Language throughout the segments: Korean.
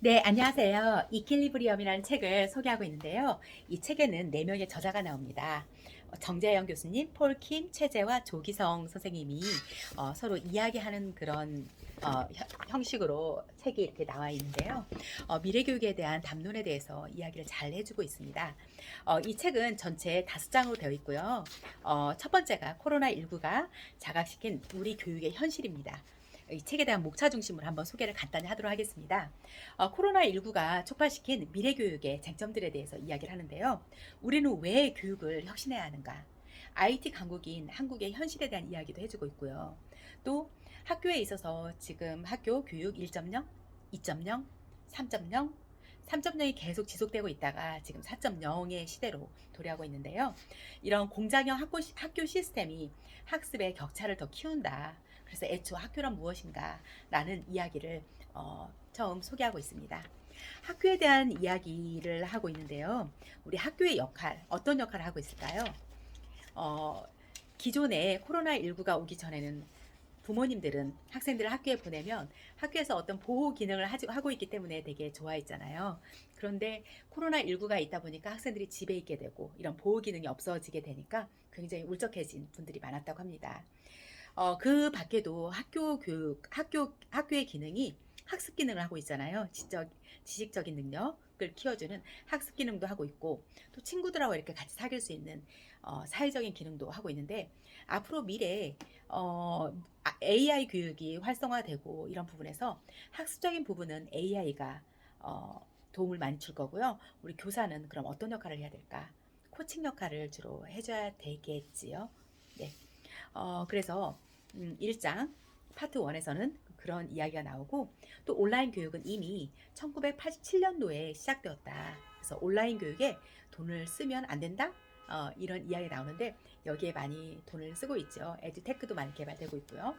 네, 안녕하세요. 이퀄리브리엄이라는 책을 소개하고 있는데요. 이 책에는 4명의 저자가 나옵니다. 정재영 교수님, 폴킴, 최재와 조기성 선생님이 서로 이야기하는 그런 형식으로 책이 이렇게 나와 있는데요. 미래교육에 대한 담론에 대해서 이야기를 잘 해주고 있습니다. 이 책은 전체 5장으로 되어 있고요. 첫 번째가 코로나19가 자각시킨 우리 교육의 현실입니다. 이 책에 대한 목차 중심으로 한번 소개를 간단히 하도록 하겠습니다. 코로나19가 촉발시킨 미래교육의 쟁점들에 대해서 이야기를 하는데요. 우리는 왜 교육을 혁신해야 하는가? IT 강국인 한국의 현실에 대한 이야기도 해주고 있고요. 또 학교에 있어서 지금 학교 교육 1.0, 2.0, 3.0, 3.0이 계속 지속되고 있다가 지금 4.0의 시대로 도래하고 있는데요. 이런 공장형 학교 시스템이 학습의 격차를 더 키운다. 그래서 애초 학교란 무엇인가? 라는 이야기를 처음 소개하고 있습니다. 학교에 대한 이야기를 하고 있는데요. 우리 학교의 역할, 어떤 역할을 하고 있을까요? 어, 기존에 코로나19가 오기 전에는 부모님들은 학생들을 학교에 보내면 학교에서 어떤 보호 기능을 하고 있기 때문에 되게 좋아했잖아요. 그런데 코로나19가 있다 보니까 학생들이 집에 있게 되고 이런 보호 기능이 없어지게 되니까 굉장히 울적해진 분들이 많았다고 합니다. 그 밖에도 학교의 기능이 학습 기능을 하고 있잖아요. 지식적인 능력을 키워주는 학습 기능도 하고 있고, 또 친구들하고 이렇게 같이 사귈 수 있는 사회적인 기능도 하고 있는데, 앞으로 미래에 AI 교육이 활성화되고 이런 부분에서 학습적인 부분은 AI가 도움을 많이 줄 거고요. 우리 교사는 그럼 어떤 역할을 해야 될까? 코칭 역할을 주로 해줘야 되겠지요. 네. 그래서 1장 파트 1에서는 그런 이야기가 나오고, 또 온라인 교육은 이미 1987년도에 시작되었다. 그래서 온라인 교육에 돈을 쓰면 안 된다? 이런 이야기가 나오는데 여기에 많이 돈을 쓰고 있죠. 에듀테크도 많이 개발되고 있고요.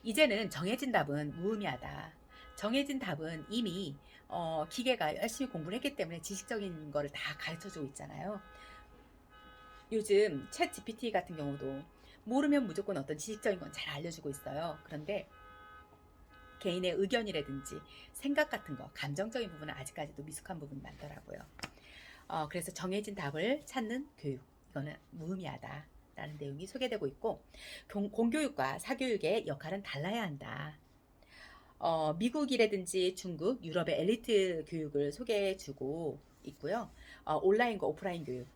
이제는 정해진 답은 무의미하다. 정해진 답은 이미 기계가 열심히 공부를 했기 때문에 지식적인 거를 다 가르쳐주고 있잖아요. 요즘 챗 GPT 같은 경우도 모르면 무조건 어떤 지식적인 건 잘 알려주고 있어요. 그런데 개인의 의견이라든지 생각 같은 거, 감정적인 부분은 아직까지도 미숙한 부분이 많더라고요. 그래서 정해진 답을 찾는 교육, 이거는 무의미하다. 라는 내용이 소개되고 있고, 공교육과 사교육의 역할은 달라야 한다. 미국이라든지 중국, 유럽의 엘리트 교육을 소개해주고 있고요. 온라인과 오프라인 교육,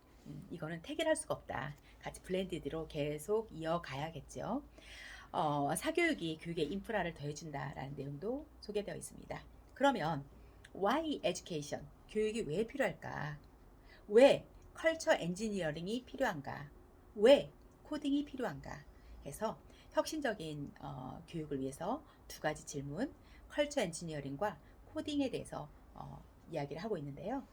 이거는 택일할 수가 없다. 같이 블렌디드로 계속 이어가야겠죠. 사교육이 교육의 인프라를 더해준다라는 내용도 소개되어 있습니다. 그러면 why education? 교육이 왜 필요할까? 왜 컬처 엔지니어링이 필요한가? 왜 코딩이 필요한가? 해서 혁신적인 교육을 위해서 2가지 질문, 컬처 엔지니어링과 코딩에 대해서 이야기를 하고 있는데요.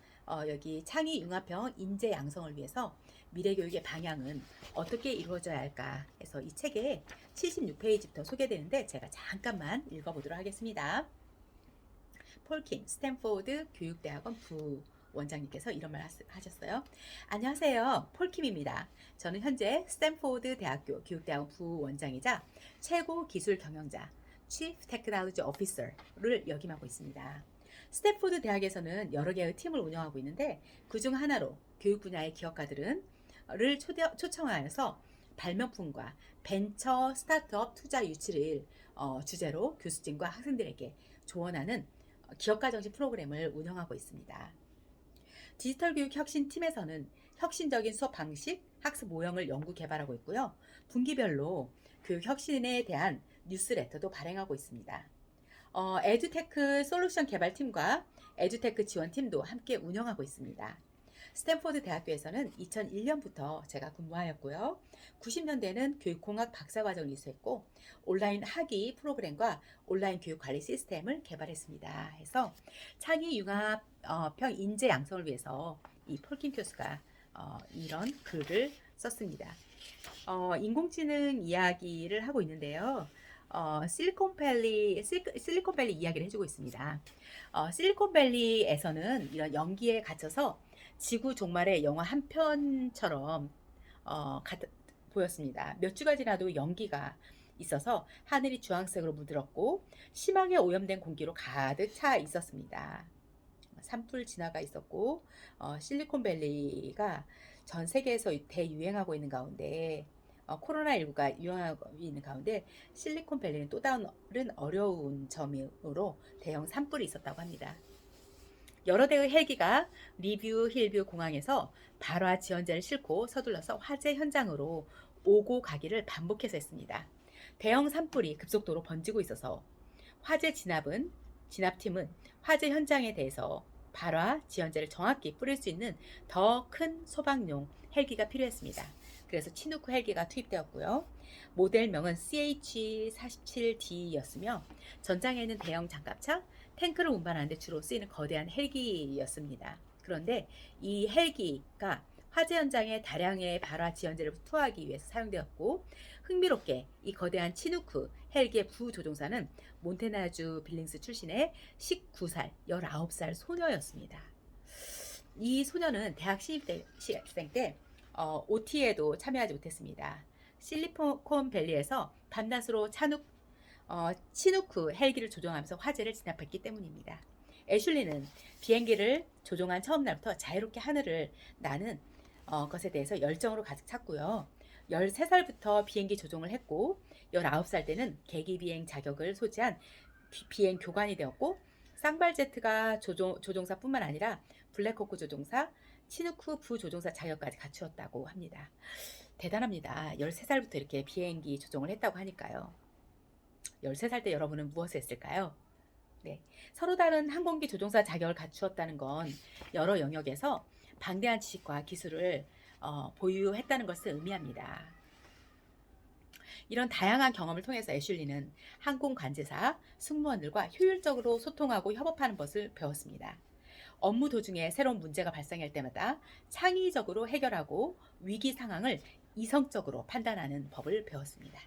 여기 창의 융합형 인재 양성을 위해서 미래 교육의 방향은 어떻게 이루어져야 할까 해서 이 책에 76페이지부터 소개되는데 제가 잠깐만 읽어보도록 하겠습니다. 폴킴 스탠포드 교육대학원 부원장님께서 이런 말 하셨어요. 안녕하세요. 폴킴입니다. 저는 현재 스탠포드 대학교 교육대학원 부원장이자 최고 기술 경영자 Chief Technology Officer를 역임하고 있습니다. 스탠포드 대학에서는 여러 개의 팀을 운영하고 있는데 그중 하나로 교육 분야의 기업가들을 초청하여서 발명품과 벤처 스타트업 투자 유치를 주제로 교수진과 학생들에게 조언하는 기업가 정신 프로그램을 운영하고 있습니다. 디지털 교육 혁신 팀에서는 혁신적인 수업 방식, 학습 모형을 연구 개발하고 있고요. 분기별로 교육 혁신에 대한 뉴스레터도 발행하고 있습니다. 에듀테크 솔루션 개발팀과 에듀테크 지원팀도 함께 운영하고 있습니다. 스탠포드 대학교에서는 2001년부터 제가 근무하였고요. 90년대는 교육공학 박사과정을 이수했고 온라인 학위 프로그램과 온라인 교육 관리 시스템을 개발했습니다. 해서 창의 융합형 인재 양성을 위해서 이 폴킴 교수가 이런 글을 썼습니다. 인공지능 이야기를 하고 있는데요. 실리콘밸리 이야기를 해주고 있습니다. 실리콘밸리에서는 이런 연기에 갇혀서 지구 종말의 영화 한 편처럼 보였습니다. 몇 주가 지나도 연기가 있어서 하늘이 주황색으로 물들었고 심하게 오염된 공기로 가득 차 있었습니다. 산불 진화가 있었고 실리콘밸리가 전 세계에서 대유행하고 있는 가운데 코로나19가 유행하고 있는 가운데 실리콘밸리는 또 다른 어려운 점으로 대형 산불이 있었다고 합니다. 여러 대의 헬기가 리뷰 힐뷰 공항에서 발화 지원자를 싣고 서둘러서 화재 현장으로 오고 가기를 반복해서 했습니다. 대형 산불이 급속도로 번지고 있어서 진압팀은 화재 현장에 대해서 발화 지원자를 정확히 뿌릴 수 있는 더 큰 소방용 헬기가 필요했습니다. 그래서 치누크 헬기가 투입되었고요. 모델명은 CH-47D였으며 전장에는 대형 장갑차, 탱크를 운반하는 데 주로 쓰이는 거대한 헬기였습니다. 그런데 이 헬기가 화재 현장에 다량의 발화 지원제를 투하하기 위해서 사용되었고 흥미롭게 이 거대한 치누크 헬기의 부조종사는 몬테나주 빌링스 출신의 19살, 19살 소녀였습니다. 이 소녀는 대학 신입생 때 OT에도 참여하지 못했습니다. 실리콘밸리에서 밤낮으로 치누크 헬기를 조종하면서 화재를 진압했기 때문입니다. 애슐리는 비행기를 조종한 처음 날부터 자유롭게 하늘을 나는 것에 대해서 열정으로 가득 찼고요. 13살부터 비행기 조종을 했고 19살 때는 계기비행 자격을 소지한 비행 교관이 되었고 쌍발제트가 조종사뿐만 아니라 블랙호크 조종사, 치누크 부조종사 자격까지 갖추었다고 합니다. 대단합니다. 13살부터 이렇게 비행기 조종을 했다고 하니까요. 13살 때 여러분은 무엇을 했을까요? 네, 서로 다른 항공기 조종사 자격을 갖추었다는 건 여러 영역에서 방대한 지식과 기술을 보유했다는 것을 의미합니다. 이런 다양한 경험을 통해서 애슐리는 항공 관제사, 승무원들과 효율적으로 소통하고 협업하는 것을 배웠습니다. 업무 도중에 새로운 문제가 발생할 때마다 창의적으로 해결하고 위기 상황을 이성적으로 판단하는 법을 배웠습니다.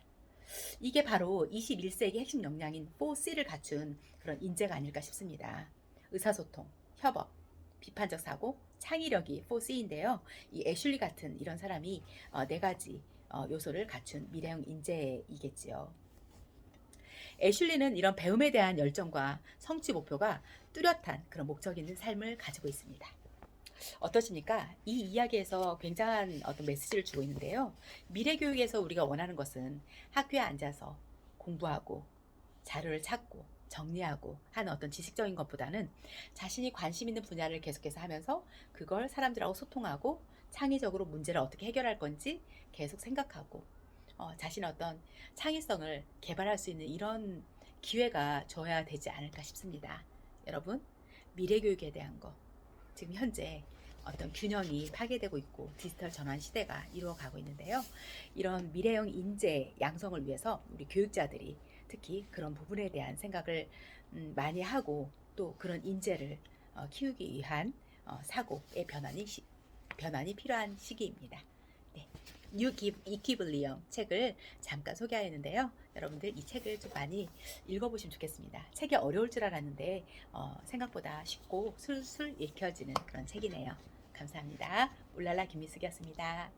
이게 바로 21세기 핵심 역량인 4C를 갖춘 그런 인재가 아닐까 싶습니다. 의사소통, 협업, 비판적 사고, 창의력이 4C인데요. 이 애슐리 같은 이런 사람이 4가지 요소를 갖춘 미래형 인재이겠지요. 애슐리는 이런 배움에 대한 열정과 성취 목표가 뚜렷한 그런 목적 있는 삶을 가지고 있습니다. 어떠십니까? 이 이야기에서 굉장한 어떤 메시지를 주고 있는데요. 미래 교육에서 우리가 원하는 것은 학교에 앉아서 공부하고 자료를 찾고 정리하고 하는 어떤 지식적인 것보다는 자신이 관심 있는 분야를 계속해서 하면서 그걸 사람들하고 소통하고 창의적으로 문제를 어떻게 해결할 건지 계속 생각하고 자신의 어떤 창의성을 개발할 수 있는 이런 기회가 줘야 되지 않을까 싶습니다. 여러분, 미래 교육에 대한 거 지금 현재 어떤 균형이 파괴되고 있고 디지털 전환 시대가 이루어가고 있는데요. 이런 미래형 인재 양성을 위해서 우리 교육자들이 특히 그런 부분에 대한 생각을 많이 하고 또 그런 인재를 키우기 위한 사고의 변환이 필요한 시기입니다. 네. 뉴 이퀴블리엄 책을 잠깐 소개하였는데요. 여러분들 이 책을 좀 많이 읽어보시면 좋겠습니다. 책이 어려울 줄 알았는데 생각보다 쉽고 술술 읽혀지는 그런 책이네요. 감사합니다. 울랄라 김미숙이었습니다.